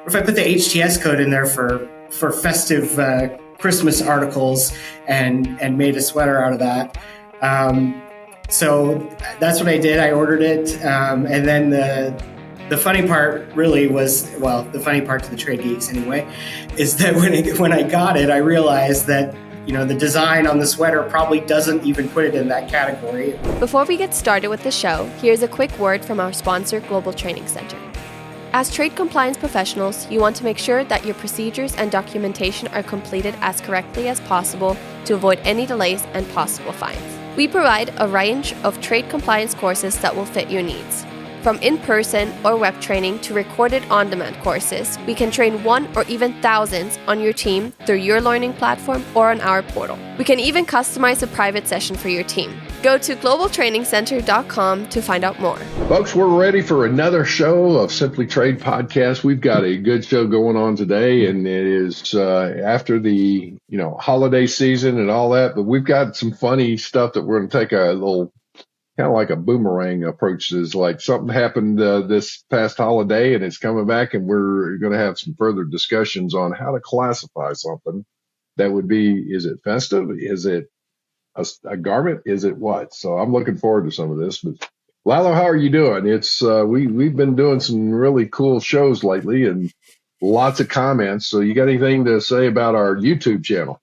if I put the HTS code in there for festive Christmas articles and made a sweater out of that. So that's what I did. I ordered it. And then the funny part really was, well, the funny part to the trade geeks anyway, is that when I got it, I realized that, you know, the design on the sweater probably doesn't even put it in that category. Before we get started with the show, here's a quick word from our sponsor, Global Training Center. As trade compliance professionals, you want to make sure that your procedures and documentation are completed as correctly as possible to avoid any delays and possible fines. We provide a range of trade compliance courses that will fit your needs. From in-person or web training to recorded on-demand courses, we can train one or even thousands on your team through your learning platform or on our portal. We can even customize a private session for your team. Go to globaltrainingcenter.com to find out more. Folks, we're ready for another show of Simply Trade Podcast. We've got a good show going on today, and it is after the holiday season and all that, but we've got some funny stuff that we're going to take a little kind of like a boomerang approach. Is like something happened this past holiday and it's coming back, and we're going to have some further discussions on how to classify something that would be, is it festive? Is it a garment? Is it what? So I'm looking forward to some of this. But Lalo, how are you doing? It's we've been doing some really cool shows lately and lots of comments. So you got anything to say about our YouTube channel?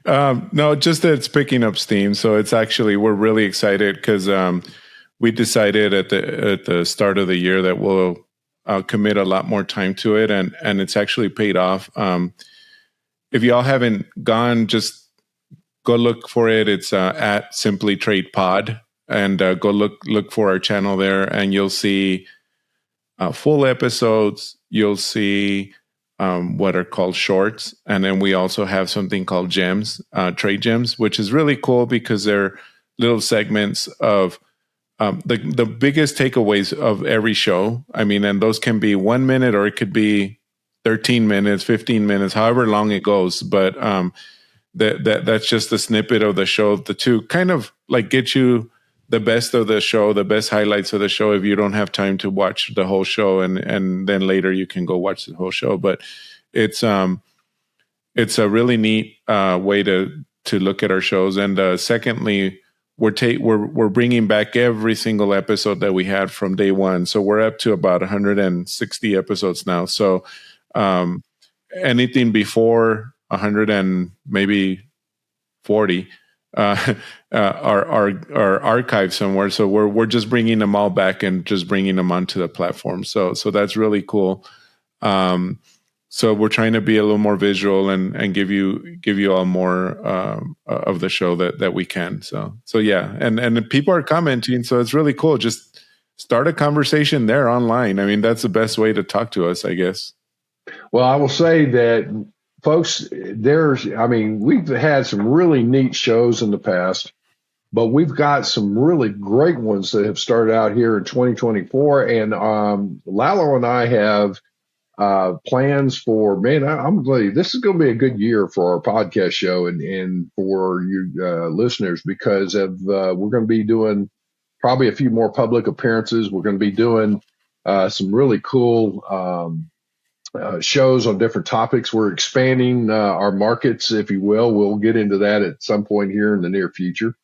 No, just that it's picking up steam. So it's actually, we're really excited because we decided at the start of the year that we'll commit a lot more time to it, and it's actually paid off. If y'all haven't gone, just go look for it. It's at Simply Trade Pod, and go look for our channel there, and you'll see full episodes. You'll see what are called shorts. And then we also have something called gems, trade gems, which is really cool because they're little segments of the biggest takeaways of every show. I mean, and those can be 1 minute or it could be 13 minutes, 15 minutes, however long it goes. But that's just a snippet of the show to kind of like get you the best of the show, the best highlights of the show if you don't have time to watch the whole show, and then later you can go watch the whole show. But it's a really neat way to look at our shows. And secondly, we're bringing back every single episode that we had from day one. So we're up to about 160 episodes now. So anything before 100 and maybe 40 are archived somewhere. So we're just bringing them all back and just bringing them onto the platform. So that's really cool. So we're trying to be a little more visual and give you all more of the show that we can. So yeah, and people are commenting, so it's really cool. Just start a conversation there online. I mean, that's the best way to talk to us, I guess. Well, I will say that, folks, we've had some really neat shows in the past, but we've got some really great ones that have started out here in 2024. And Lalo and I have plans for, I'm telling you, this is going to be a good year for our podcast show and for you listeners, because we're going to be doing probably a few more public appearances. We're going to be doing some really cool shows on different topics. We're expanding our markets, if you will. We'll get into that at some point here in the near future.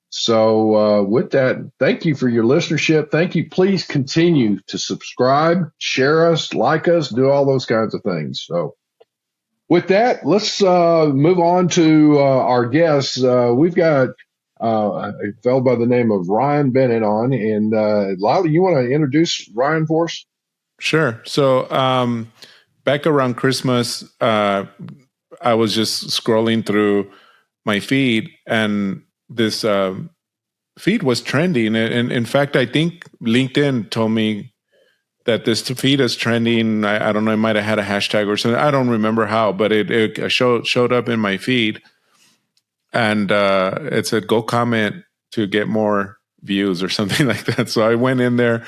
So with that, thank you for your listenership. Thank you. Please continue to subscribe, share us, like us, do all those kinds of things. So with that, let's move on to our guests. We've got a fellow by the name of Ryan Bennett on. And Lila, you want to introduce Ryan for us? Sure. So back around Christmas, I was just scrolling through my feed, and this feed was trending. And in fact, I think LinkedIn told me that this feed is trending. I don't know, it might have had a hashtag or something. I don't remember how, but it showed up in my feed. And it said, go comment to get more views or something like that. So I went in there.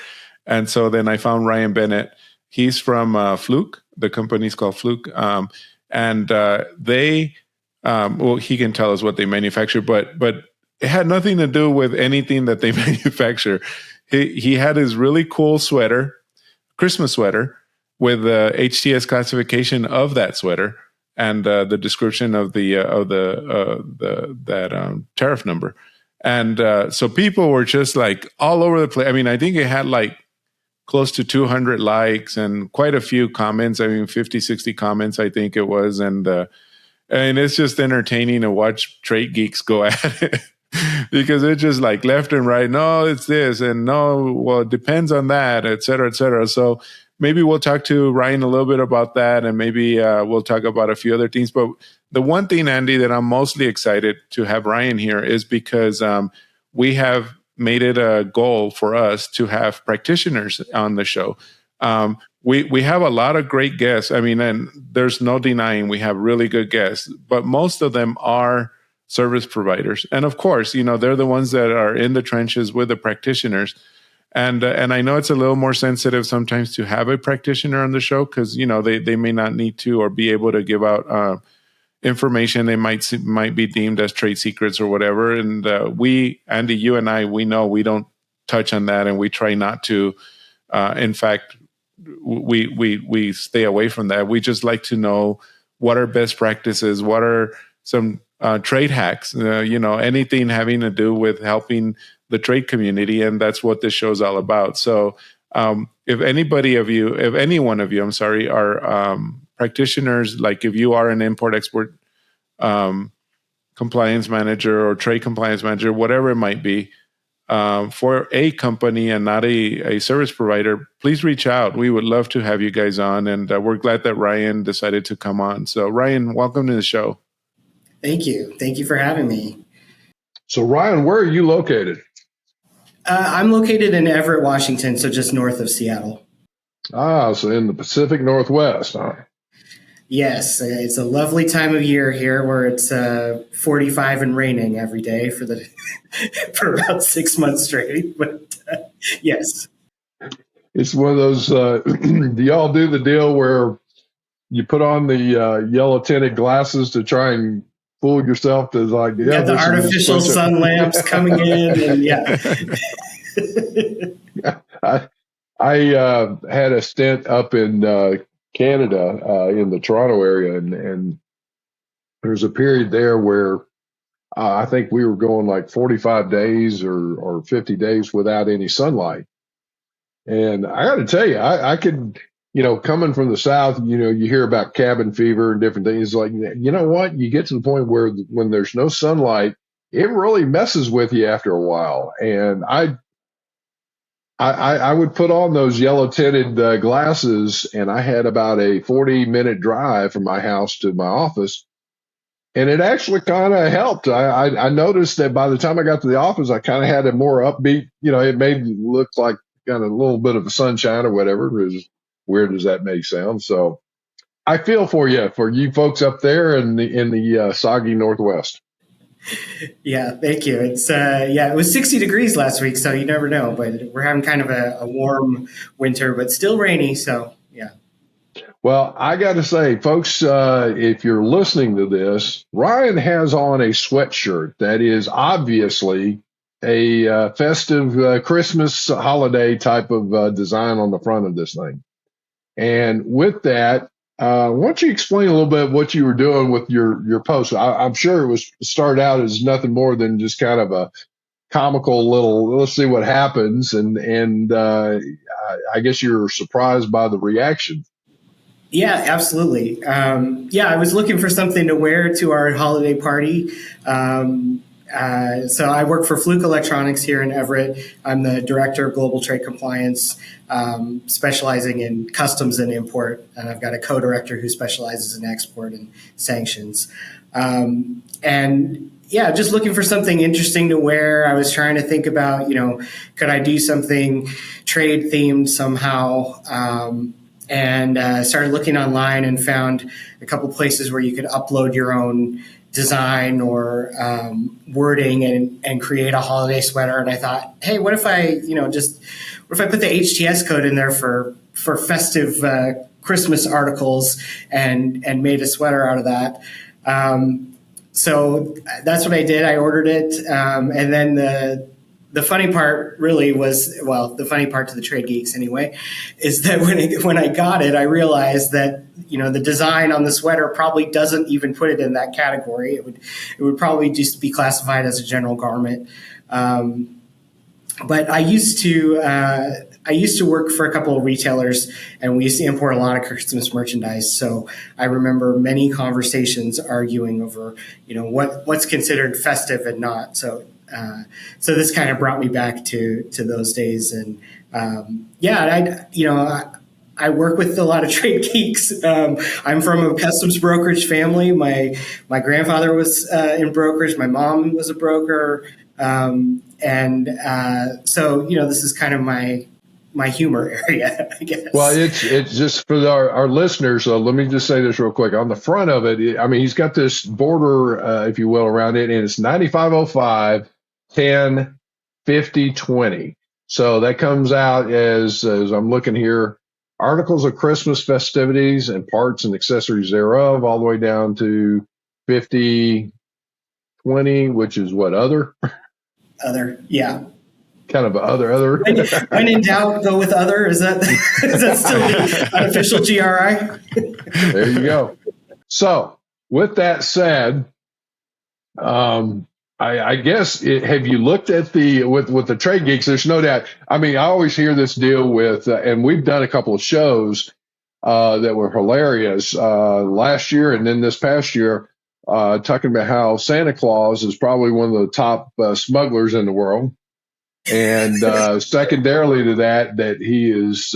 And so then I found Ryan Bennett. He's from Fluke. The company's called Fluke. And they, he can tell us what they manufacture, but it had nothing to do with anything that they manufacture. He had his really cool sweater, Christmas sweater, with the HTS classification of that sweater and the description of the tariff number. And so people were just like all over the place. I mean, I think it had like close to 200 likes and quite a few comments. I mean, 50, 60 comments, I think it was. And it's just entertaining to watch trade geeks go at it because it's just like left and right. No, it's this. And no, well, it depends on that, et cetera, et cetera. So maybe we'll talk to Ryan a little bit about that. And maybe we'll talk about a few other things. But the one thing, Andy, that I'm mostly excited to have Ryan here is because we have made it a goal for us to have practitioners on the show. We have a lot of great guests. I mean, and there's no denying we have really good guests, but most of them are service providers. And of course, they're the ones that are in the trenches with the practitioners. And I know it's a little more sensitive sometimes to have a practitioner on the show because, they may not need to or be able to give out information they might be deemed as trade secrets or whatever. And we, Andy, you and I, we know we don't touch on that and we try not to. In fact, we stay away from that. We just like to know what are best practices, what are some trade hacks, anything having to do with helping the trade community. And that's what this show is all about. So if any one of you, I'm sorry, are practitioners, like if you are an import-export compliance manager or trade compliance manager, whatever it might be, for a company and not a service provider, please reach out. We would love to have you guys on, and we're glad that Ryan decided to come on. So Ryan, welcome to the show. Thank you. Thank you for having me. So Ryan, where are you located? I'm located in Everett, Washington, so just north of Seattle. So in the Pacific Northwest, huh? Yes, it's a lovely time of year here where it's 45 and raining every day for for about 6 months straight. But yes, it's one of those. Do y'all do the deal where you put on the yellow tinted glasses to try and fool yourself to like the artificial sun lamps coming in, and I had a stint up in Canada in the Toronto area, and there's a period there where I think we were going like 45 days or 50 days without any sunlight. And I got to tell you, I could, coming from the South, you hear about cabin fever and different things. Like, you know what? You get to the point where when there's no sunlight, it really messes with you after a while. And I would put on those yellow tinted glasses, and I had about a 40-minute drive from my house to my office. And it actually kind of helped. I noticed that by the time I got to the office, I kind of had a more upbeat, it made me look like kind of a little bit of a sunshine or whatever, as weird as that may sound. So I feel for you folks up there in the soggy Northwest. Yeah, thank you. It's it was 60 degrees last week, so you never know. But we're having kind of a warm winter, but still rainy. So yeah. Well, I got to say, folks, if you're listening to this, Ryan has on a sweatshirt that is obviously a festive Christmas holiday type of design on the front of this thing. And with that, why don't you explain a little bit what you were doing with your post? I'm sure it started out as nothing more than just kind of a comical little, let's see what happens. And I guess you're surprised by the reaction. Yeah, absolutely. I was looking for something to wear to our holiday party. So I work for Fluke Electronics here in Everett. I'm the Director of Global Trade Compliance, specializing in customs and import. And I've got a co-director who specializes in export and sanctions. Just looking for something interesting to wear. I was trying to think about, could I do something trade themed somehow? And started looking online and found a couple places where you could upload your own design or wording and create a holiday sweater. And I thought, hey, what if I put the HTS code in there for festive Christmas articles and made a sweater out of that. So that's what I did. I ordered it, and then the funny part really was, well, the funny part to the trade geeks anyway, is that when I got it, I realized that, the design on the sweater probably doesn't even put it in that category. It would probably just be classified as a general garment. But I used to work for a couple of retailers, and we used to import a lot of Christmas merchandise. So I remember many conversations arguing over, what's considered festive and not. So this kind of brought me back to those days. And I work with a lot of trade geeks. I'm from a customs brokerage family. My grandfather was in brokerage. My mom was a broker. So this is kind of my humor area, I guess. Well, it's just for our listeners. Let me just say this real quick. On the front of it, he's got this border, if you will, around it, and it's 9505 10 50 20. So that comes out as I'm looking here, articles of Christmas festivities and parts and accessories thereof, all the way down to 50 20, which is what, other? Other, yeah. Kind of other. When in doubt, go with other. Is that still the unofficial GRI? There you go. So, with that said, I guess have you looked at with the trade geeks? There's no doubt. I always hear this deal with, and we've done a couple of shows that were hilarious last year and then this past year, talking about how Santa Claus is probably one of the top smugglers in the world. And secondarily to that he has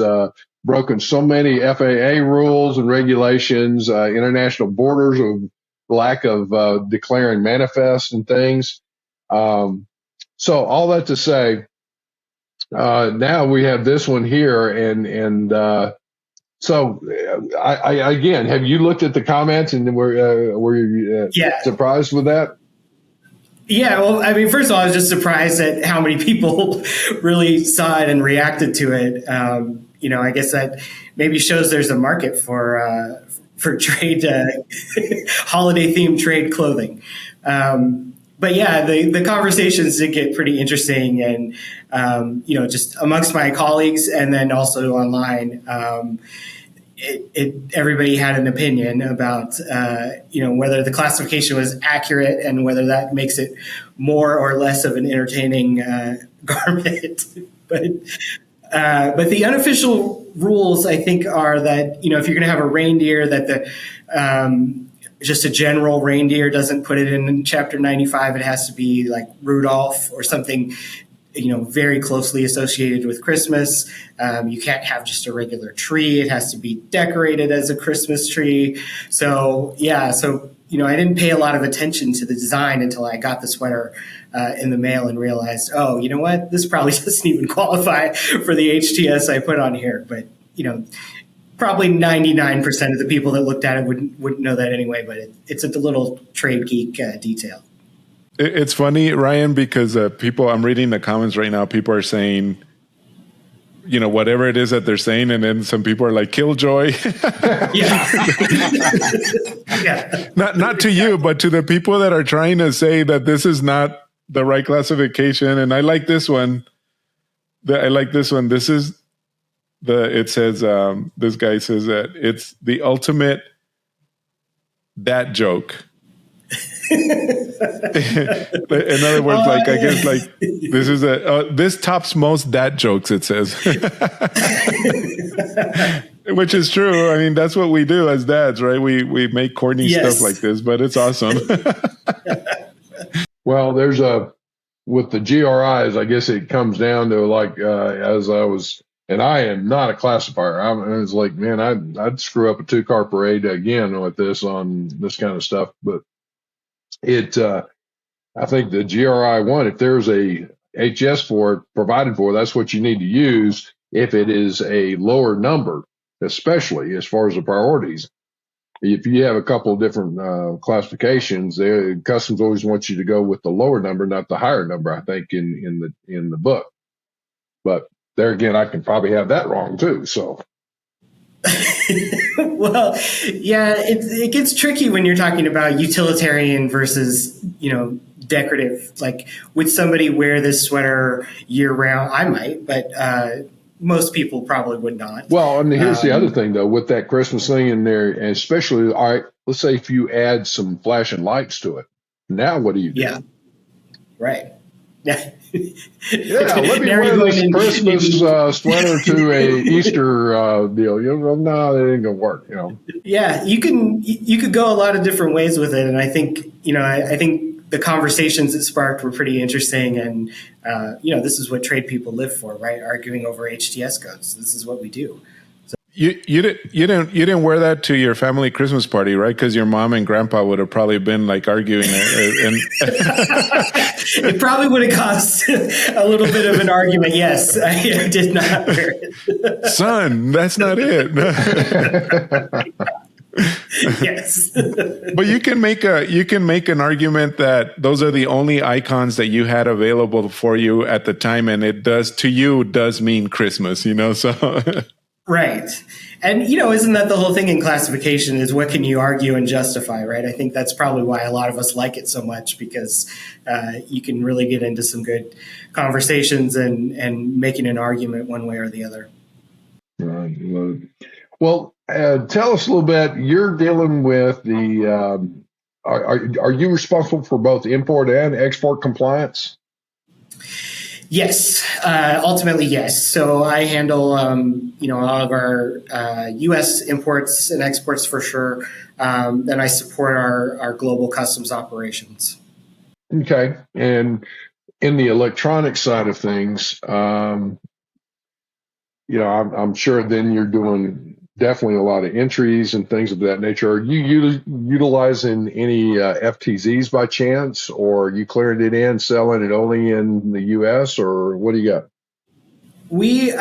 broken so many FAA rules and regulations, international borders of lack of declaring manifests and things. So all that to say, now we have this one here, and so I again, have you looked at the comments and were you surprised with that? Yeah, well, first of all, I was just surprised at how many people really saw it and reacted to it. I guess that maybe shows there's a market for trade, holiday themed trade clothing. But yeah, the conversations did get pretty interesting, and just amongst my colleagues, and then also online. Everybody had an opinion about, whether the classification was accurate and whether that makes it more or less of an entertaining garment. But the unofficial rules, I think, are that, if you're going to have a reindeer, that just a general reindeer doesn't put it in Chapter 95. It has to be like Rudolph or something, very closely associated with Christmas. You can't have just a regular tree. It has to be decorated as a Christmas tree. So, I didn't pay a lot of attention to the design until I got the sweater in the mail and realized, oh, you know what? This probably doesn't even qualify for the HTS I put on here. But, probably 99% of the people that looked at it wouldn't know that anyway. But it's a little trade geek detail. It's funny, Ryan, because I'm reading the comments right now. People are saying, whatever it is that they're saying, and then some people are like, "Killjoy." Yeah. Not to you, but to the people that are trying to say that this is not the right classification. And I like this one. This is it says, this guy says that it's the ultimate dad joke. In other words, I guess this is this tops most dad jokes, it says. Which is true. That's what we do as dads, right? We make corny stuff like this, but it's awesome. Well, there's with the GRIs, I guess it comes down to as I was, and I am not a classifier. I was like, man, I'd screw up a 2-car parade again with this on this kind of stuff. But I think the GRI one, if there's a HS for it provided for, that's what you need to use if it is a lower number, especially as far as the priorities. If you have a couple of different classifications, customs always wants you to go with the lower number, not the higher number, I think, in the book. But there again, I can probably have that wrong too. So. Well, yeah, it gets tricky when you're talking about utilitarian versus, decorative. Like, would somebody wear this sweater year round? I might, but most people probably would not. Well, I mean, here's the other thing, though, with that Christmas thing in there, and especially, all right, let's say if you add some flashing lights to it. Now, what do you do? Yeah, right. Yeah, let me wear this Christmas sweater to a Easter deal. No, that ain't gonna work. Yeah, you could go a lot of different ways with it, and I think I think the conversations it sparked were pretty interesting, and this is what trade people live for, right? Arguing over HTS codes. This is what we do. You didn't wear that to your family Christmas party, right? Because your mom and grandpa would have probably been like arguing, and it probably would have caused a little bit of an argument. Yes, I did not wear it. Son, that's not it. Yes, but you can make an argument that those are the only icons that you had available for you at the time, and it does mean Christmas. So. Right. And, isn't that the whole thing in classification is what can you argue and justify, right? I think that's probably why a lot of us like it so much, because you can really get into some good conversations and making an argument one way or the other. Right. Well, tell us a little bit. You're dealing with the are you responsible for both import and export compliance? Yes, ultimately, yes. So I handle, all of our U.S. imports and exports for sure. Then I support our global customs operations. Okay. And in the electronic side of things, I'm sure then you're doing definitely a lot of entries and things of that nature. Are you utilizing any FTZs by chance, or are you clearing it in, selling it only in the U.S., or what do you got? We're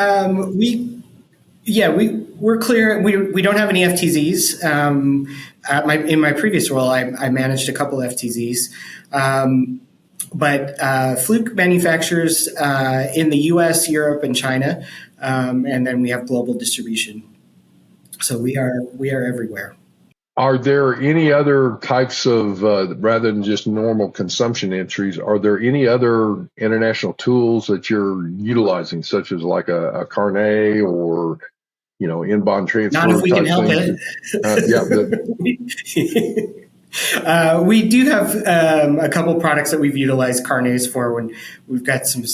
clear. We don't have any FTZs. In my previous role, I managed a couple FTZs. But Fluke manufactures in the U.S., Europe, and China, and then we have global distribution. So we are everywhere. Are there any other types of, rather than just normal consumption entries, are there any other international tools that you're utilizing, such as like a carnet or, in-bond transfer? Not if we can help it. We do have a couple products that we've utilized carnets for when we've got some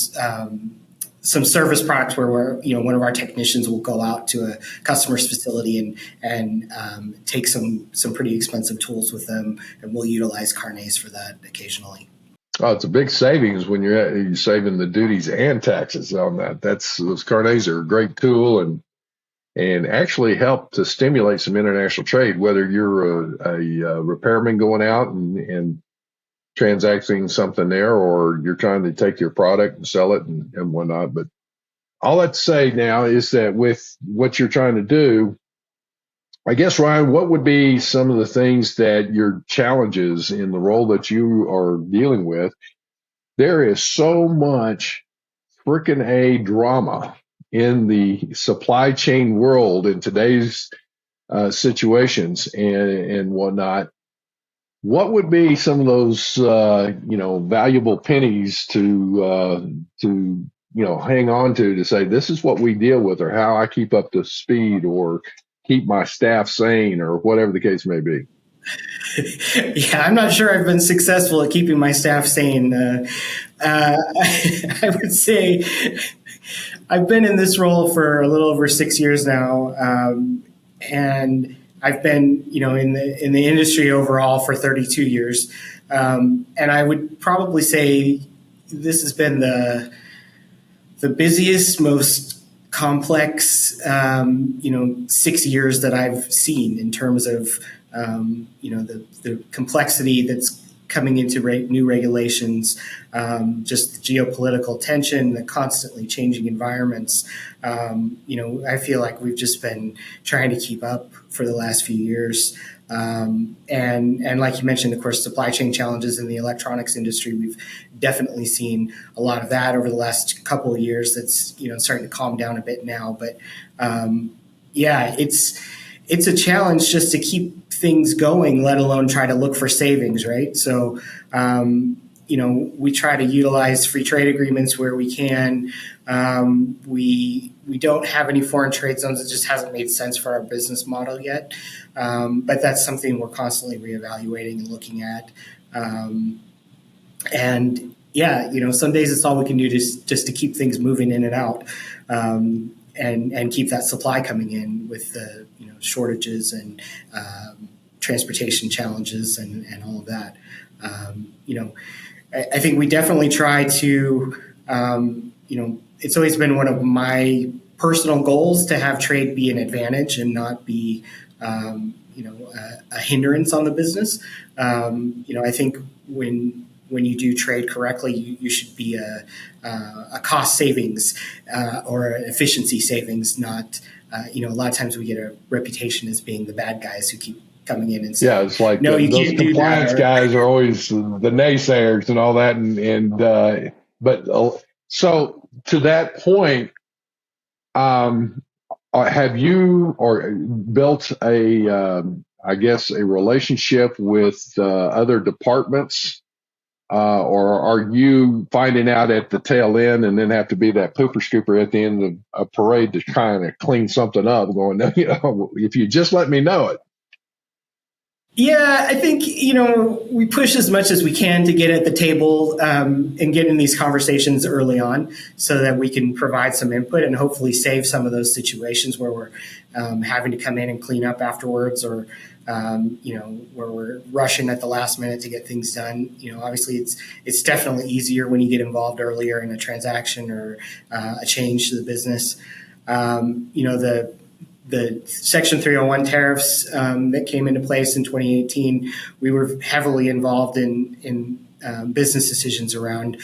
service products where one of our technicians will go out to a customer's facility and take some pretty expensive tools with them, and we'll utilize carnets for that occasionally. Oh, it's a big savings when you're saving the duties and taxes on that. Those carnets are a great tool and actually help to stimulate some international trade, whether you're a repairman going out and transacting something there, or you're trying to take your product and sell it and whatnot. But all that to say now is that with what you're trying to do, I guess, Ryan, what would be some of the things that your challenges in the role that you are dealing with? There is so much frickin' drama in the supply chain world in today's situations and whatnot. What would be some of those, valuable pennies to hang on to say, this is what we deal with, or how I keep up to speed, or keep my staff sane, or whatever the case may be? Yeah, I'm not sure I've been successful at keeping my staff sane. I would say I've been in this role for a little over 6 years now, and I've been, in the industry overall for 32 years, and I would probably say this has been the busiest, most complex, 6 years that I've seen in terms of, the complexity that's coming into new regulations, just the geopolitical tension, the constantly changing environments. I feel like we've just been trying to keep up for the last few years. And like you mentioned, of course, supply chain challenges in the electronics industry, we've definitely seen a lot of that over the last couple of years. That's, starting to calm down a bit now. But it's a challenge just to keep things going, let alone try to look for savings, right? So, we try to utilize free trade agreements where we can. We don't have any foreign trade zones. It just hasn't made sense for our business model yet. But that's something we're constantly reevaluating and looking at. And yeah, some days it's all we can do just to keep things moving in and out, and keep that supply coming in with the shortages and transportation challenges and all of that. I think we definitely try to, it's always been one of my personal goals to have trade be an advantage and not be, a hindrance on the business. I think when you do trade correctly, you should be a cost savings or an efficiency savings, not, a lot of times we get a reputation as being the bad guys who keep coming in and saying, yeah, it's like no, you those can't do compliance that. guys are always the naysayers and all that. So to that point, have you built a relationship with other departments? Or are you finding out at the tail end and then have to be that pooper scooper at the end of a parade to kind of clean something up, going, no, if you just let me know it? Yeah, I think, we push as much as we can to get at the table and get in these conversations early on so that we can provide some input and hopefully save some of those situations where we're having to come in and clean up afterwards, or where we're rushing at the last minute to get things done. Obviously it's definitely easier when you get involved earlier in a transaction or a change to the business. The Section 301 tariffs that came into place in 2018, we were heavily involved in business decisions around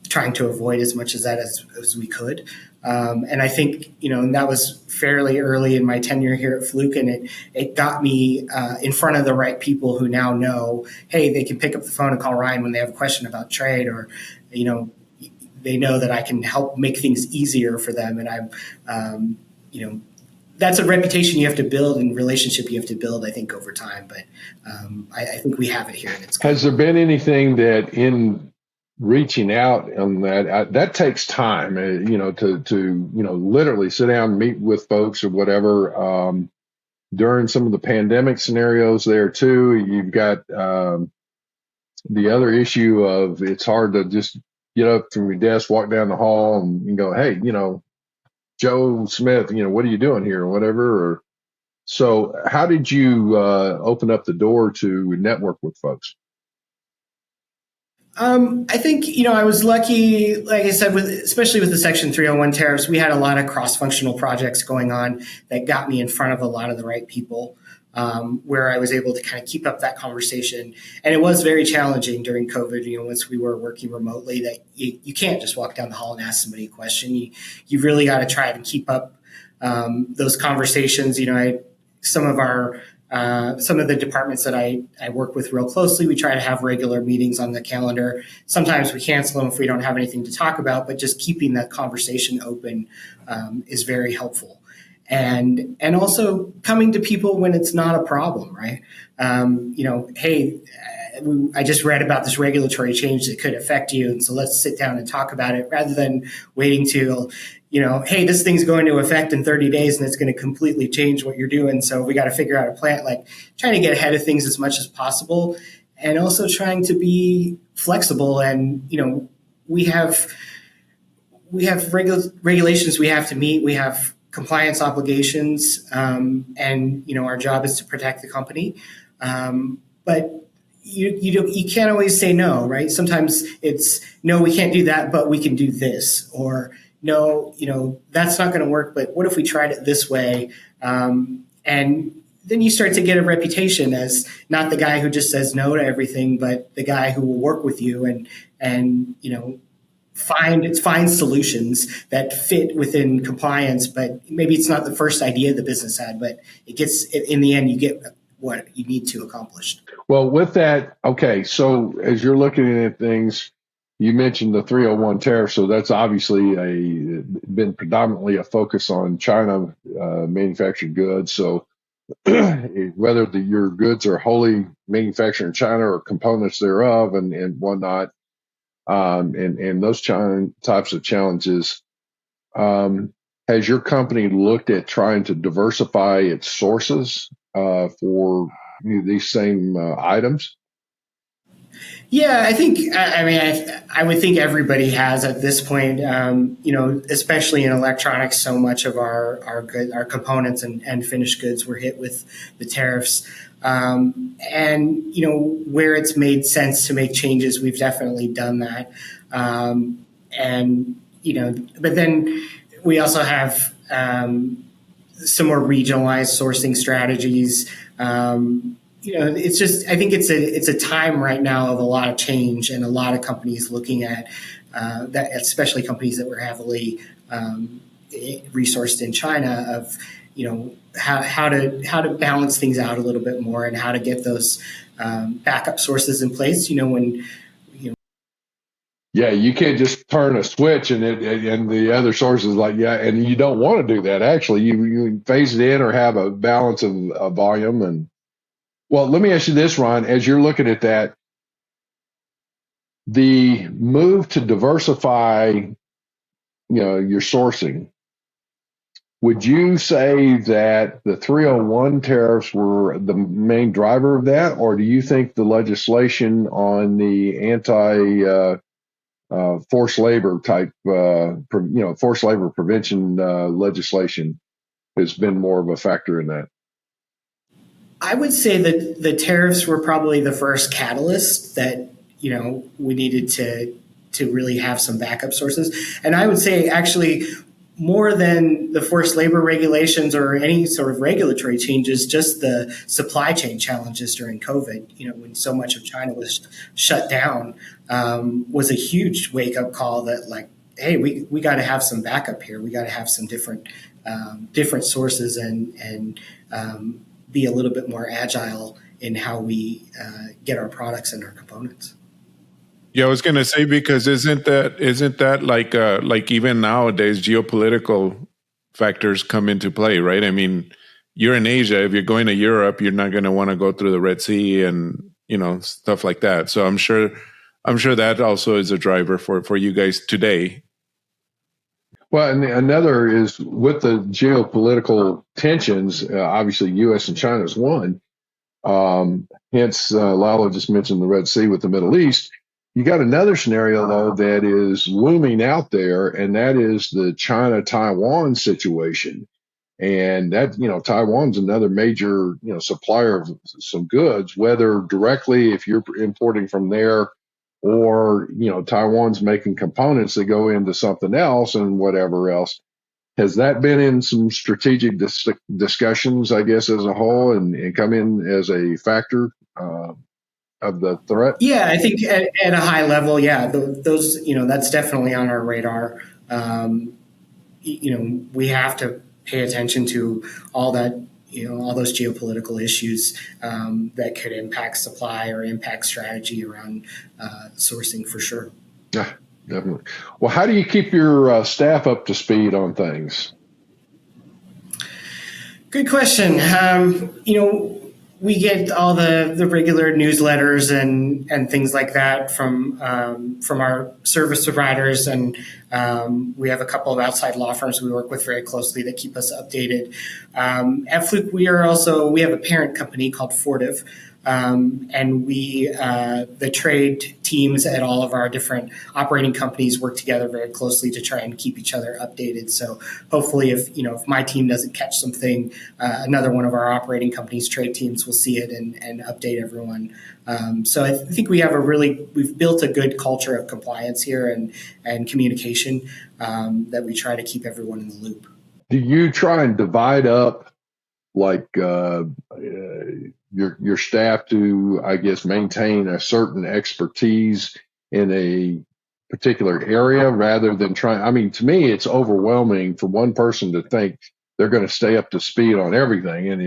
trying to avoid as much of that as we could. And I think, and that was fairly early in my tenure here at Fluke, and it got me in front of the right people who now know, hey, they can pick up the phone and call Ryan when they have a question about trade, or, they know that I can help make things easier for them. And I'm, that's a reputation you have to build and relationship you have to build, I think, over time. But I think we have it here. And it's good. Has there been anything that in reaching out on that takes time, to literally sit down and meet with folks or whatever, during some of the pandemic scenarios there too? You've got the other issue of it's hard to just get up from your desk, walk down the hall and go, hey, Joe Smith, what are you doing here or whatever? So how did you open up the door to network with folks? I think, I was lucky, like I said, especially with the Section 301 tariffs, we had a lot of cross-functional projects going on that got me in front of a lot of the right people, where I was able to kind of keep up that conversation. And it was very challenging during COVID, once we were working remotely, that you can't just walk down the hall and ask somebody a question. You really got to try to keep up those conversations. Some of the departments that I work with real closely, we try to have regular meetings on the calendar. Sometimes we cancel them if we don't have anything to talk about, but just keeping that conversation open is very helpful. And also coming to people when it's not a problem, right? Hey, I just read about this regulatory change that could affect you, and so let's sit down and talk about it, rather than waiting till, hey, this thing's going to affect in 30 days and it's going to completely change what you're doing, so we got to figure out a plan. Like, trying to get ahead of things as much as possible, and also trying to be flexible. And we have regulations we have to meet. We have compliance obligations, and our job is to protect the company. But you can't always say no, right? Sometimes it's, no, we can't do that, but we can do this, or no, that's not going to work, but what if we tried it this way? And then you start to get a reputation as not the guy who just says no to everything, but the guy who will work with you and find solutions that fit within compliance. But maybe it's not the first idea the business had, but in the end, you get what you need to accomplish. Well, with that, okay, so as you're looking at things, you mentioned the 301 tariff, so that's obviously been predominantly a focus on China manufactured goods. So whether your goods are wholly manufactured in China or components thereof and whatnot, and those types of challenges. Has your company looked at trying to diversify its sources for these same items? Yeah, I think, I mean, I would think everybody has at this point, especially in electronics, so much of our components and finished goods were hit with the tariffs. And, where it's made sense to make changes, we've definitely done that. But then we also have some more regionalized sourcing strategies. It's just, I think it's a time right now of a lot of change and a lot of companies looking at that, especially companies that were heavily resourced in China, of how to balance things out a little bit more and how to get those backup sources in place. Yeah, you can't just turn a switch and the other source is like, yeah, and you don't want to do that. Actually, you phase it in or have a balance of volume. And well, let me ask you this, Ron, as you're looking at that, the move to diversify, your sourcing, would you say that the 301 tariffs were the main driver of that, or do you think the legislation on the anti forced labor type, forced labor prevention legislation has been more of a factor in that? I would say that the tariffs were probably the first catalyst that, we needed to really have some backup sources. And I would say actually more than the forced labor regulations or any sort of regulatory changes, just the supply chain challenges during COVID, when so much of China was shut down, was a huge wake up call that, like, hey, we got to have some backup here. We got to have some different sources and be a little bit more agile in how we get our products and our components. Yeah, I was going to say, because isn't that like even nowadays geopolitical factors come into play, right? I mean, you're in Asia. If you're going to Europe, you're not going to want to go through the Red Sea and stuff like that. So I'm sure that also is a driver for you guys today. Well, and another is with the geopolitical tensions. Obviously, U.S. and China is one. Hence, Lalo just mentioned the Red Sea with the Middle East. You got another scenario, though, that is looming out there, and that is the China-Taiwan situation. And that, Taiwan's another major, supplier of some goods, whether directly if you're importing from there or, Taiwan's making components that go into something else and whatever else. Has that been in some strategic discussions, I guess, as a whole and come in as a factor of the threat? Yeah, I think at a high level, yeah, those, that's definitely on our radar. We have to pay attention to all that, all those geopolitical issues that could impact supply or impact strategy around sourcing for sure. Yeah, definitely. Well, how do you keep your staff up to speed on things? Good question. We get all the regular newsletters and things like that from our service providers, and we have a couple of outside law firms we work with very closely that keep us updated. At Fluke, we have a parent company called Fortive, and the trade teams at all of our different operating companies work together very closely to try and keep each other updated. So hopefully if my team doesn't catch something, another one of our operating companies' trade teams will see it and update everyone. So I think we've built a good culture of compliance here and communication that we try to keep everyone in the loop. Do you try and divide up like your staff to, I guess, maintain a certain expertise in a particular area rather than trying? I mean, to me, it's overwhelming for one person to think they're going to stay up to speed on everything. And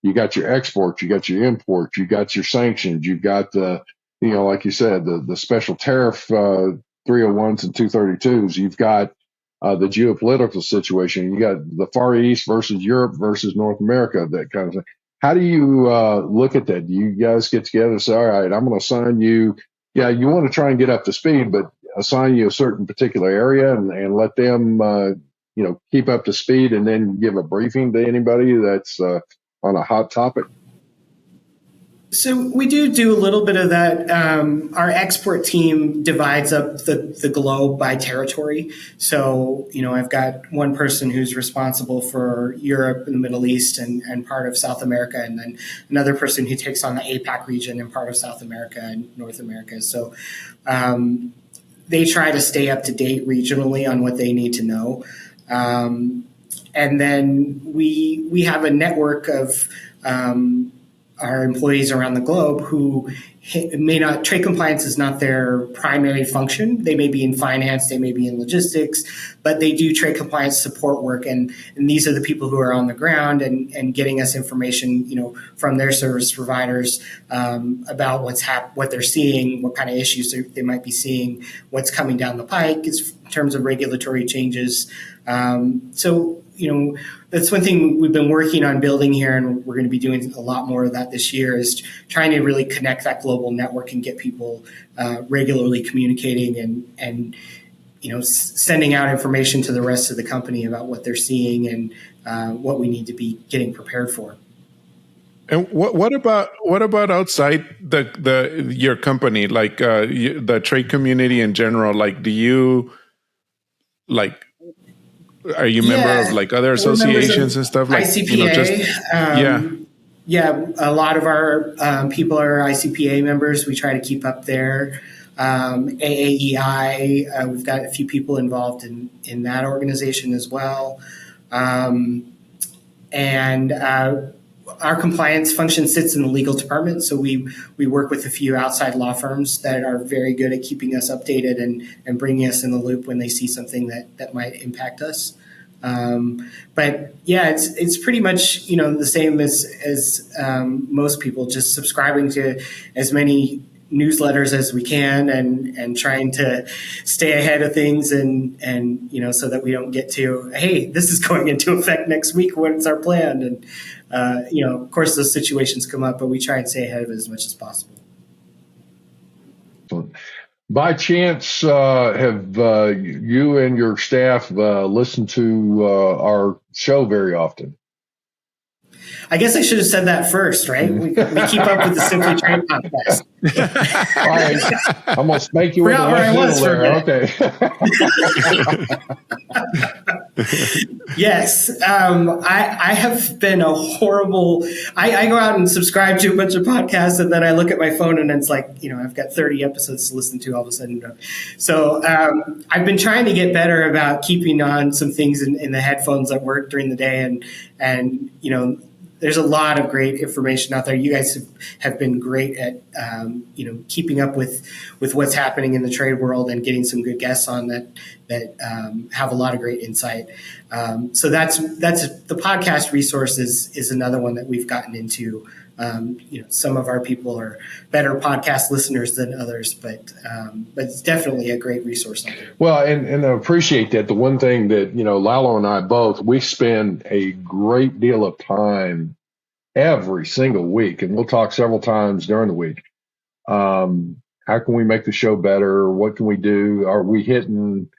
you got your exports, you got your imports, you got your sanctions, you've got the, like you said, the special tariff 301s and 232s. You've got the geopolitical situation. You got the Far East versus Europe versus North America, that kind of thing. How do you look at that? Do you guys get together and say, all right, I'm going to assign you yeah, you want to try and get up to speed, but assign you a certain particular area and let them, keep up to speed, and then give a briefing to anybody that's on a hot topic. So we do a little bit of that. Our export team divides up the globe by territory. So, I've got one person who's responsible for Europe and the Middle East and part of South America, and then another person who takes on the APAC region and part of South America and North America. So they try to stay up to date regionally on what they need to know. And then we have a network of our employees around the globe who may not, trade compliance is not their primary function. They may be in finance, they may be in logistics, but they do trade compliance support work. And these are the people who are on the ground and getting us information, from their service providers about what they're seeing, what kind of issues they might be seeing, what's coming down the pike in terms of regulatory changes. So that's one thing we've been working on building here, and we're going to be doing a lot more of that this year, is trying to really connect that global network and get people regularly communicating and sending out information to the rest of the company about what they're seeing and what we need to be getting prepared for. And what about outside your company, like the trade community in general? Like, do you are you a member of like other associations and stuff like ICPA? A lot of our people are ICPA members. We try to keep up there. AAEI, we've got a few people involved in that organization as well. And our compliance function sits in the legal department, so we work with a few outside law firms that are very good at keeping us updated and bringing us in the loop when they see something that might impact us. But yeah, it's pretty much the same as most people, just subscribing to as many newsletters as we can and trying to stay ahead of things and so that we don't get to, hey, this is going into effect next week, what's our plan? And of course those situations come up, but we try and stay ahead of it as much as possible. By chance, have you and your staff listened to our show very often? I guess I should have said that first, right? We keep up with the Simply Trade podcast. All right. I'm going to spank you with where I was for a minute. Okay. Yes. I have been a horrible... I go out and subscribe to a bunch of podcasts, and then I look at my phone, and it's like, I've got 30 episodes to listen to all of a sudden. So I've been trying to get better about keeping on some things in the headphones at work during the day, and there's a lot of great information out there. You guys have been great at, keeping up with what's happening in the trade world and getting some good guests on that have a lot of great insight. So that's the podcast resource is another one that we've gotten into. Some of our people are better podcast listeners than others, but it's definitely a great resource out there. Well, and I appreciate that. The one thing that, Lalo and I both, we spend a great deal of time every single week, and we'll talk several times during the week. How can we make the show better? What can we do? Are we hitting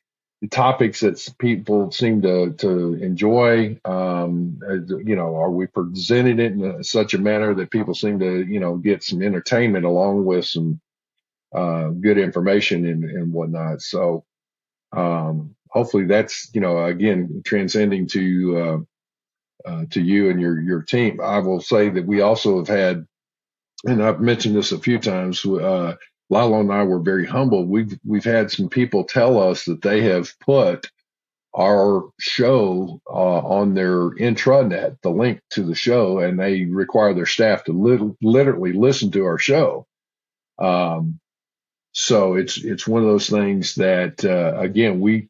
the topics that people seem to enjoy? Are we presenting it in such a manner that people seem to, get some entertainment along with some good information and whatnot? So hopefully that's, again, transcending to you and your team. I will say that we also have had, and I've mentioned this a few times, Lalo and I were very humble. We've had some people tell us that they have put our show on their intranet, the link to the show, and they require their staff to literally listen to our show. So it's one of those things that again we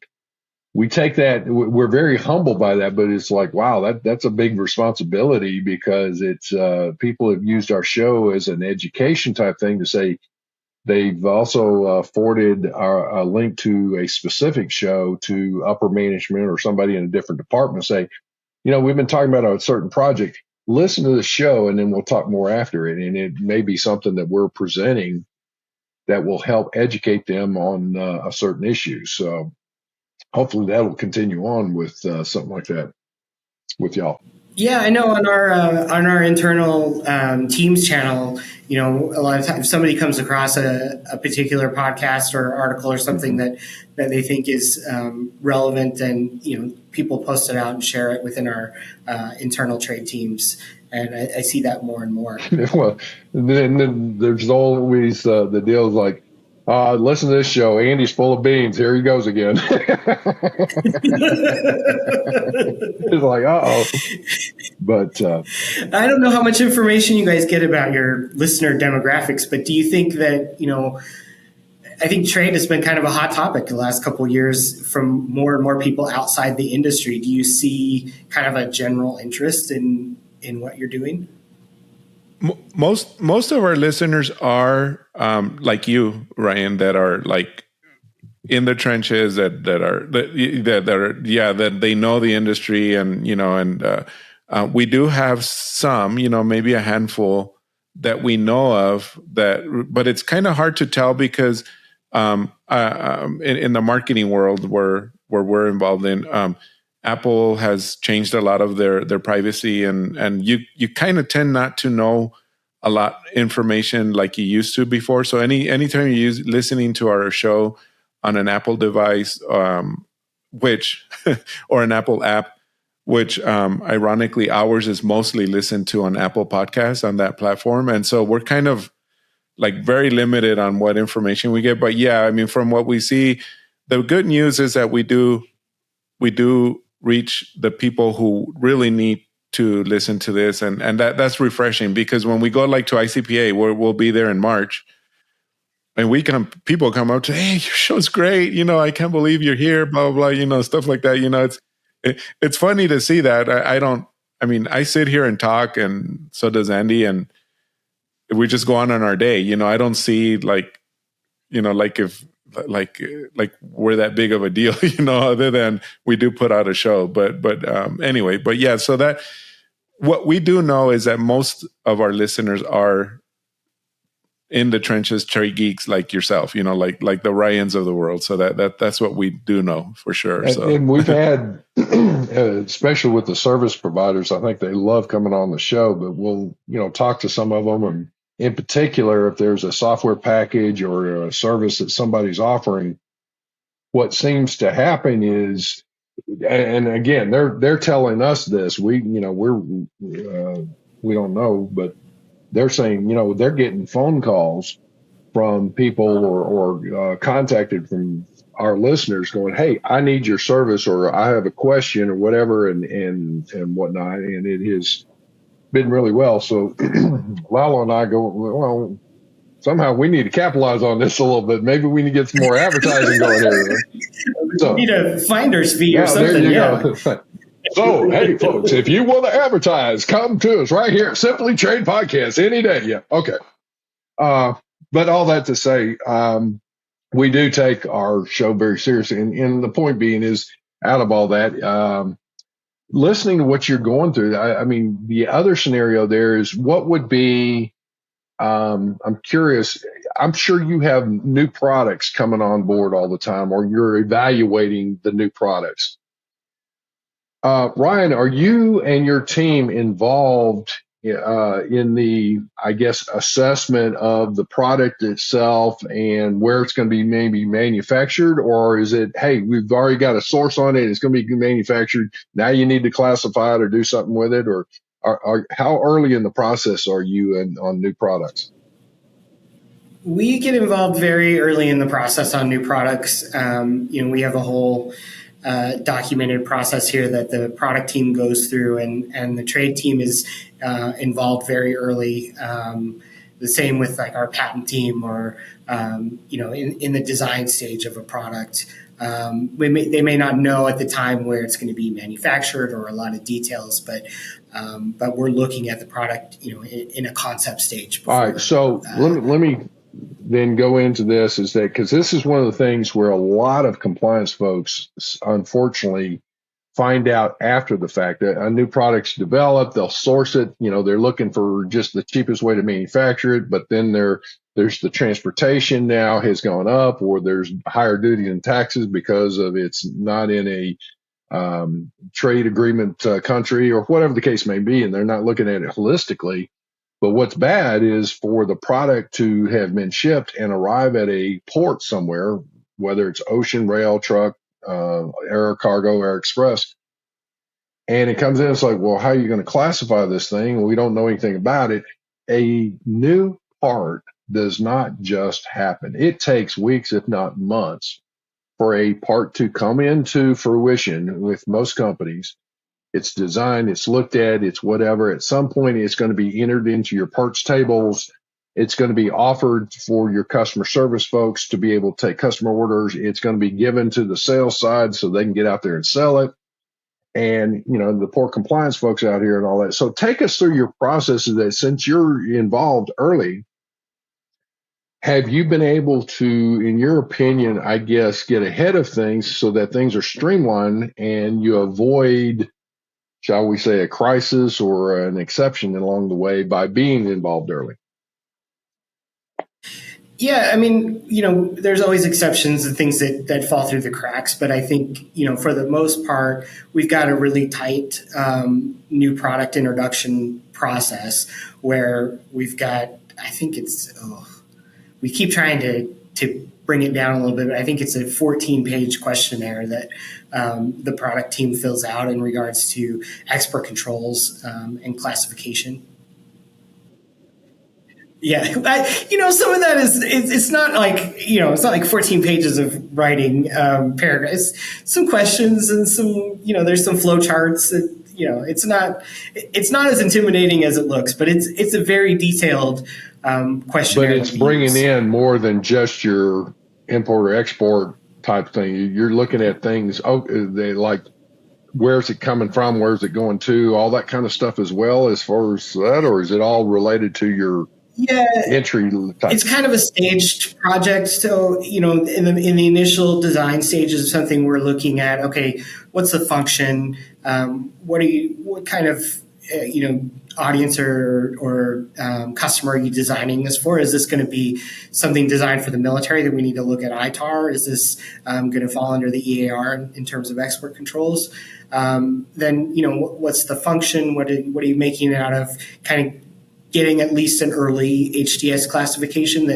take that, we're very humbled by that, but it's like, wow, that's a big responsibility, because it's people have used our show as an education type thing to say. They've also forwarded a link to a specific show to upper management or somebody in a different department, say, we've been talking about a certain project. Listen to the show, and then we'll talk more after it. And it may be something that we're presenting that will help educate them on a certain issue. So hopefully that'll continue on with something like that with y'all. Yeah, I know on our internal Teams channel, a lot of times if somebody comes across a particular podcast or article or something that they think is relevant, and people post it out and share it within our internal trade teams, and I see that more and more. Well, then there's always the deal is like, listen to this show. Andy's full of beans. Here he goes again. It's like, uh-oh. But I don't know how much information you guys get about your listener demographics, but do you think that, I think trade has been kind of a hot topic the last couple of years from more and more people outside the industry. Do you see kind of a general interest in what you're doing? Most of our listeners are like you, Ryan, that are like in the trenches, that they know the industry, and we do have some, maybe a handful that we know of but it's kind of hard to tell because in the marketing world where we're involved in, Apple has changed a lot of their privacy, and you kind of tend not to know a lot information like you used to before. So anytime you're listening to our show on an Apple device, which or an Apple app, which ironically ours is mostly listened to on Apple Podcasts on that platform, and so we're kind of like very limited on what information we get. But yeah, I mean, from what we see, the good news is that we do reach the people who really need to listen to this, and that's refreshing, because when we go like to ICPA, we'll be there in March, and people come up to, hey, your show's great, I can't believe you're here, blah blah blah, stuff like that. It's funny to see that. I sit here and talk, and so does Andy, and we just go on our day. I don't see like if like we're that big of a deal, other than we do put out a show. But anyway, but yeah, so that what we do know is that most of our listeners are in the trenches, trade geeks like yourself, like the Ryans of the world. So that's what we do know for sure. And we've had, especially with the service providers, I think they love coming on the show, but we'll, talk to some of them. And in particular, if there's a software package or a service that somebody's offering, what seems to happen is, and again, they're telling us this, we don't know, but they're saying, they're getting phone calls from people or contacted from our listeners going, hey, I need your service, or I have a question or whatever, and whatnot. And it has been really well. So Lalo and I go, well, somehow we need to capitalize on this a little bit. Maybe we need to get some more advertising going here. So, we need a finder's fee or something. Yeah. So, hey, folks, if you want to advertise, come to us right here at Simply Trade Podcast any day. Yeah. Okay. But all that to say, we do take our show very seriously. And the point being is, out of all that, listening to what you're going through, I mean, the other scenario there is what would be, I'm curious, I'm sure you have new products coming on board all the time, or you're evaluating the new products. Ryan, are you and your team involved in the, I guess, assessment of the product itself and where it's going to be maybe manufactured? Or is it, hey, we've already got a source on it, it's going to be manufactured, now you need to classify it or do something with it? Or how early in the process are you on new products? We get involved very early in the process on new products. We have a whole documented process here that the product team goes through, and the trade team is involved very early. The same with like our patent team, or in the design stage of a product. They may not know at the time where it's going to be manufactured or a lot of details, but we're looking at the product, in a concept stage. Before, all right, so let me then go into this, is that because this is one of the things where a lot of compliance folks, unfortunately, find out after the fact that a new product's developed, they'll source it, they're looking for just the cheapest way to manufacture it, but then they're There's the transportation now has gone up, or there's higher duty and taxes because of it's not in a trade agreement country, or whatever the case may be, and they're not looking at it holistically. But what's bad is for the product to have been shipped and arrive at a port somewhere, whether it's ocean, rail, truck, air cargo, air express, and it comes in, it's like, well, how are you going to classify this thing? We don't know anything about it. A new part does not just happen. It takes weeks, if not months, for a part to come into fruition with most companies. It's designed, it's looked at, it's whatever. At some point, it's going to be entered into your parts tables. It's going to be offered for your customer service folks to be able to take customer orders. It's going to be given to the sales side so they can get out there and sell it. And, the poor compliance folks out here and all that. So take us through your processes that, since you're involved early, have you been able to, in your opinion, I guess, get ahead of things so that things are streamlined and you avoid, shall we say, a crisis or an exception along the way by being involved early? Yeah, I mean, there's always exceptions and things that fall through the cracks. But I think, for the most part, we've got a really tight new product introduction process where we've got, I think we keep trying to bring it down a little bit, but I think it's a 14-page questionnaire that the product team fills out in regards to export controls and classification. Yeah, some of that is it's not like it's not like 14 pages of writing paragraphs. Some questions and some there's some flow charts. That, it's not as intimidating as it looks, but it's a very detailed questionnaire. But it's bringing in more than just your import or export type thing. You're looking at things. They like, where's it coming from? Where's it going to? All that kind of stuff as well, as far as that, or is it all related to your entry type? It's kind of a staged project. So, in the initial design stages of something, we're looking at, okay, what's the function? What kind of, audience or customer are you designing this for? Is this going to be something designed for the military that we need to look at ITAR? Is this going to fall under the EAR in terms of export controls? Then, what's the function? What are you making it out of? Kind of getting at least an early HTS classification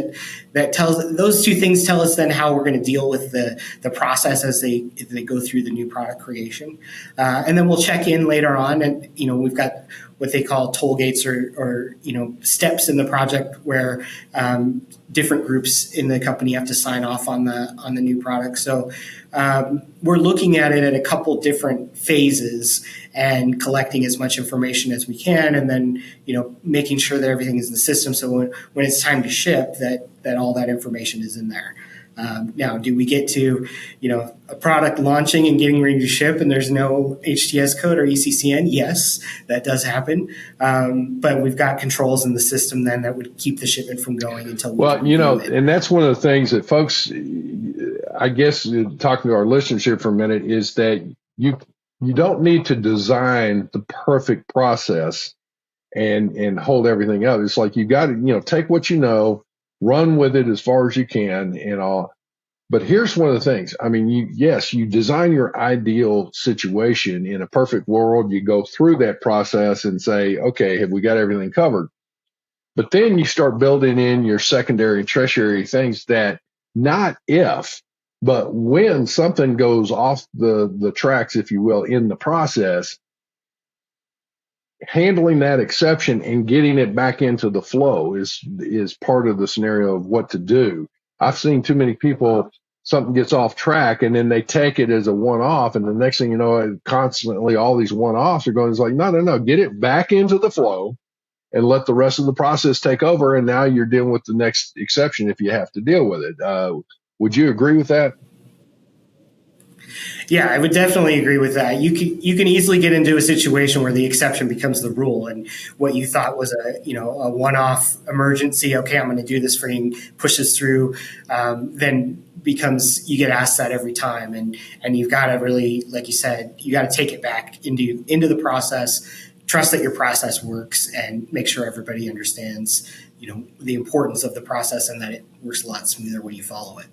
that tells, those two things tell us then how we're going to deal with the process as they go through the new product creation. And then we'll check in later on, and we've got what they call toll gates or steps in the project where different groups in the company have to sign off on the new product. So we're looking at it at a couple different phases and collecting as much information as we can, and then making sure that everything is in the system. So when it's time to ship, that all that information is in there. Now, do we get to a product launching and getting ready to ship and there's no HTS code or ECCN? Yes, that does happen. But we've got controls in the system then that would keep the shipment from going until we and that's one of the things that folks, I guess, talking to our listeners here for a minute, is that you don't need to design the perfect process and hold everything up. It's like you got to take what run with it as far as you can and all. But here's one of the things. I mean, you design your ideal situation. In a perfect world, you go through that process and say, okay, have we got everything covered? But then you start building in your secondary and tertiary things that not if, but when something goes off the tracks, if you will, in the process, handling that exception and getting it back into the flow is part of the scenario of what to do. I've seen too many people, something gets off track and then they take it as a one-off, and the next thing you know, constantly all these one-offs are going, it's like, no, get it back into the flow and let the rest of the process take over, and now you're dealing with the next exception if you have to deal with it. Would you agree with that? Yeah, I would definitely agree with that. You can easily get into a situation where the exception becomes the rule, and what you thought was a one-off emergency, okay, I'm going to do this for you, and push this through, then becomes, you get asked that every time, and you've got to really, like you said, you got to take it back into the process, trust that your process works and make sure everybody understands, the importance of the process and that it works a lot smoother when you follow it.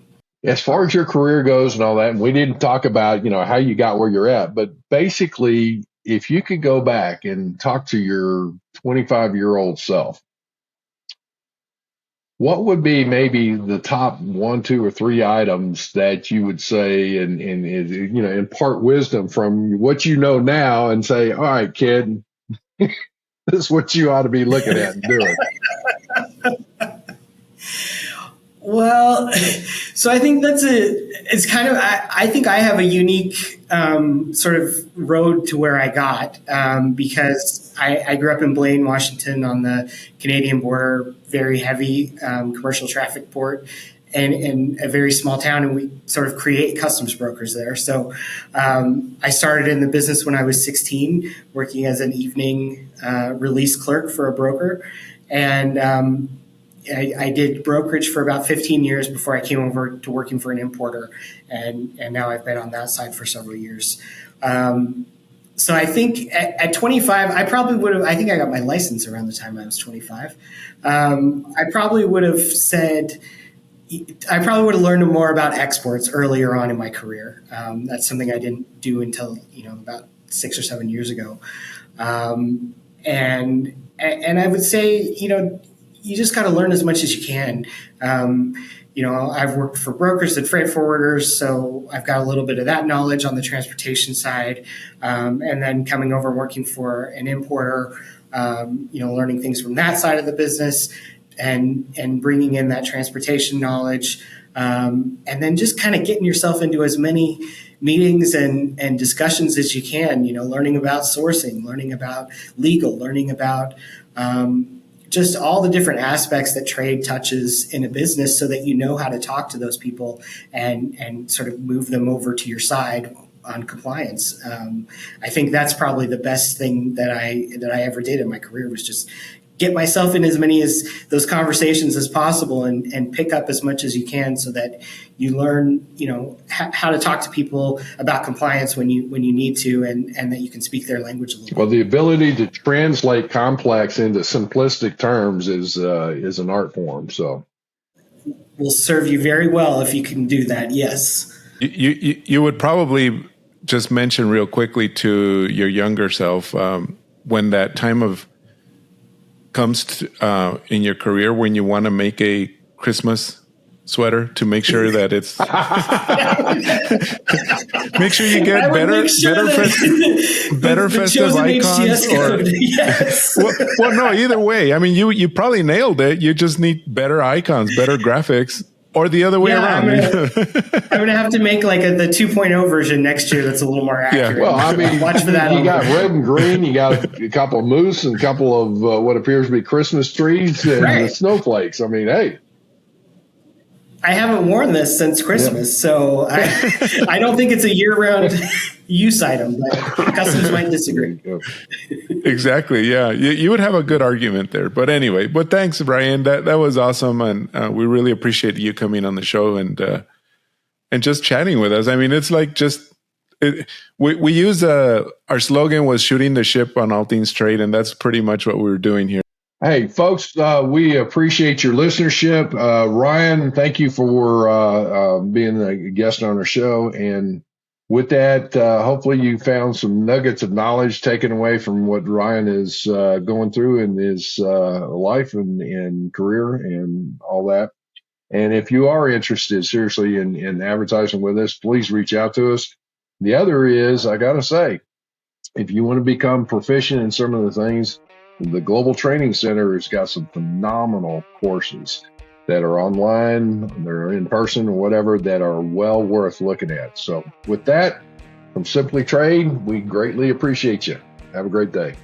As far as your career goes and all that, and we didn't talk about, how you got where you're at, but basically, if you could go back and talk to your 25-year-old self, what would be maybe the top 1, 2, or 3 items that you would say and impart wisdom from what you know now and say, all right, kid, this is what you ought to be looking at and doing? Well, so I think I think I have a unique sort of road to where I got because I grew up in Blaine, Washington on the Canadian border, very heavy commercial traffic port and a very small town. And we sort of create customs brokers there. So I started in the business when I was 16, working as an evening release clerk for a broker. And I did brokerage for about 15 years before I came over to working for an importer, and now I've been on that side for several years. So I think at 25, I probably would have. I think I got my license around the time I was 25. I probably would have said. I probably would have learned more about exports earlier on in my career. That's something I didn't do until about 6 or 7 years ago, and I would say you just got to learn as much as you can. I've worked for brokers and freight forwarders, so I've got a little bit of that knowledge on the transportation side. And then coming over and working for an importer, learning things from that side of the business and bringing in that transportation knowledge. And then just kind of getting yourself into as many meetings and discussions as you can, learning about sourcing, learning about legal, learning about just all the different aspects that trade touches in a business so that you know how to talk to those people and sort of move them over to your side on compliance. I think that's probably the best thing that I ever did in my career was just get myself in as many as those conversations as possible and pick up as much as you can so that you learn, how to talk to people about compliance when you need to and that you can speak their language a little bit. Well, the ability to translate complex into simplistic terms is an art form. So will serve you very well if you can do that. Yes. You would probably just mention real quickly to your younger self when that time of comes to, in your career when you want to make a Christmas sweater to make sure that it's make sure you get better festive icons or yes. well no, either way, I mean you probably nailed it. You just need better icons, better graphics, or the other way around. I'm gonna have to make like the 2.0 version next year that's a little more accurate. Yeah. Well, I mean, watch for that. You got red and green. You got a couple of moose and a couple of what appears to be Christmas trees and snowflakes. I mean, hey. I haven't worn this since Christmas, so I don't think it's a year-round use item, but customers might disagree. Exactly, yeah. You would have a good argument there. But anyway, thanks, Brian. That was awesome, and we really appreciate you coming on the show and just chatting with us. I mean, it's like we use our slogan was shooting the ship on all things trade, and that's pretty much what we were doing here. Hey, folks, we appreciate your listenership. Ryan, thank you for being a guest on our show. And with that, hopefully you found some nuggets of knowledge taken away from what Ryan is going through in his life and career and all that. And if you are interested seriously in advertising with us, please reach out to us. The other is, I got to say, if you want to become proficient in some of the things, the Global Training Center has got some phenomenal courses that are online, they're in person or whatever, that are well worth looking at. So with that, from Simply Trade, we greatly appreciate you. Have a great day.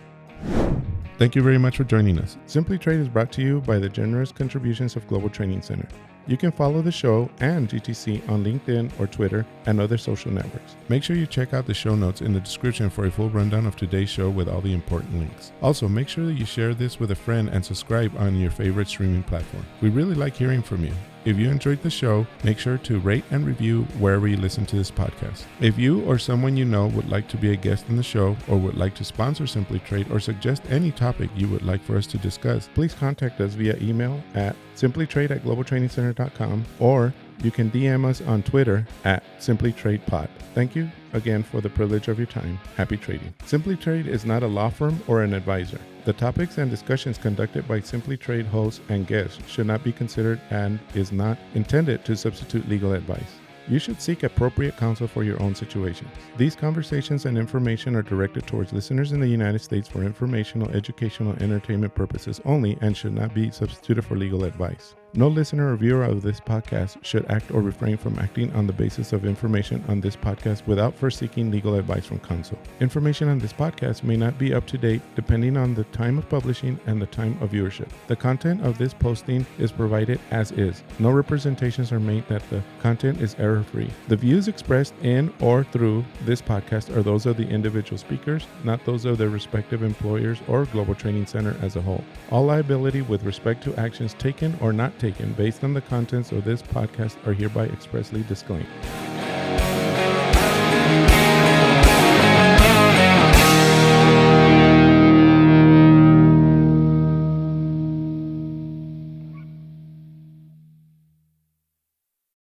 Thank you very much for joining us. Simply Trade is brought to you by the generous contributions of Global Training Center. You can follow the show and GTC on LinkedIn or Twitter and other social networks. Make sure you check out the show notes in the description for a full rundown of today's show with all the important links. Also, make sure that you share this with a friend and subscribe on your favorite streaming platform. We really like hearing from you. If you enjoyed the show, make sure to rate and review wherever you listen to this podcast. If you or someone you know would like to be a guest in the show or would like to sponsor Simply Trade or suggest any topic you would like for us to discuss, please contact us via email at simplytrade@globaltrainingcenter.com, or you can DM us on Twitter at simplytradepod. Thank you again for the privilege of your time. Happy trading. Simply Trade is not a law firm or an advisor. The topics and discussions conducted by Simply Trade hosts and guests should not be considered and is not intended to substitute legal advice. You should seek appropriate counsel for your own situations. These conversations and information are directed towards listeners in the United States for informational, educational, and entertainment purposes only and should not be substituted for legal advice. No listener or viewer of this podcast should act or refrain from acting on the basis of information on this podcast without first seeking legal advice from counsel. Information on this podcast may not be up to date depending on the time of publishing and the time of viewership. The content of this posting is provided as is. No representations are made that the content is error-free. The views expressed in or through this podcast are those of the individual speakers, not those of their respective employers or Global Training Center as a whole. All liability with respect to actions taken or not taken based on the contents of this podcast are hereby expressly disclaimed.